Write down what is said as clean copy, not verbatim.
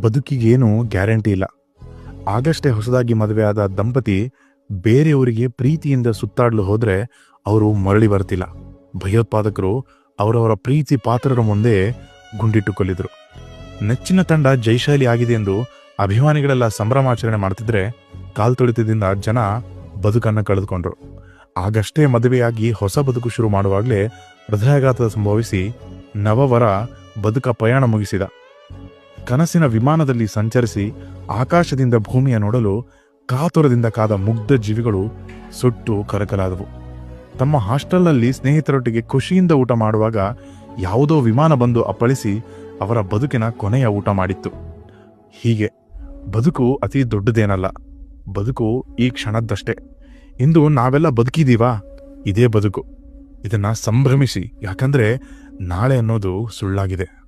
ಬದುಕಿಗೇನು guarantee ಇಲ್ಲ. ಆಗಷ್ಟೇ ಹೊಸದಾಗಿ ಮದುವೆಯಾದ ದಂಪತಿ ಬೇರೆಯವರಿಗೆ ಪ್ರೀತಿಯಿಂದ ಸುತ್ತಾಡಲು ಹೋದ್ರೆ ಅವರು ಮರಳಿ ಬರ್ತಿಲ್ಲ. ಭಯೋತ್ಪಾದಕರು ಅವರವರ ಪ್ರೀತಿ ಪಾತ್ರರ ಮುಂದೆ ಗುಂಡಿಟ್ಟು ಕೊಲ್ಲಿದ್ರು. ನೆಚ್ಚಿನ ತಂಡ ಜೈಶಾಲಿ ಆಗಿದೆ ಎಂದು ಅಭಿಮಾನಿಗಳೆಲ್ಲ ಸಂಭ್ರಮಾಚರಣೆ ಮಾಡ್ತಿದ್ರೆ ಕಾಲ್ತೊಳಿತದಿಂದ ಜನ ಬದುಕನ್ನು ಕಳೆದುಕೊಂಡ್ರು. ಆಗಷ್ಟೇ ಮದುವೆಯಾಗಿ ಹೊಸ ಬದುಕು ಶುರು ಮಾಡುವಾಗಲೇ ಹೃದಯಾಘಾತ ಸಂಭವಿಸಿ ನವವರ ಬದುಕ ಪಯಣ ಮುಗಿಸಿದ. ಕನಸಿನ ವಿಮಾನದಲ್ಲಿ ಸಂಚರಿಸಿ ಆಕಾಶದಿಂದ ಭೂಮಿಯ ನೋಡಲು ಕಾತುರದಿಂದ ಕಾದ ಮುಗ್ಧ ಜೀವಿಗಳು ಸುಟ್ಟು ಕರಕಲಾದವು. ತಮ್ಮ ಹಾಸ್ಟೆಲ್ನಲ್ಲಿ ಸ್ನೇಹಿತರೊಟ್ಟಿಗೆ ಖುಷಿಯಿಂದ ಊಟ ಮಾಡುವಾಗ ಯಾವುದೋ ವಿಮಾನ ಬಂದು ಅಪ್ಪಳಿಸಿ ಅವರ ಬದುಕಿನ ಕೊನೆಯ ಊಟ ಮಾಡಿತ್ತು. ಹೀಗೆ ಬದುಕು ಅತಿ ದೊಡ್ಡದೇನಲ್ಲ, ಬದುಕು ಈ ಕ್ಷಣದ್ದಷ್ಟೇ. ಇಂದು ನಾವೆಲ್ಲ ಬದುಕಿದೀವಾ, ಇದೇ ಬದುಕು. ಇದನ್ನ ಸಂಭ್ರಮಿಸಿ, ಯಾಕಂದ್ರೆ ನಾಳೆ ಅನ್ನೋದು ಸುಳ್ಳಾಗಿದೆ.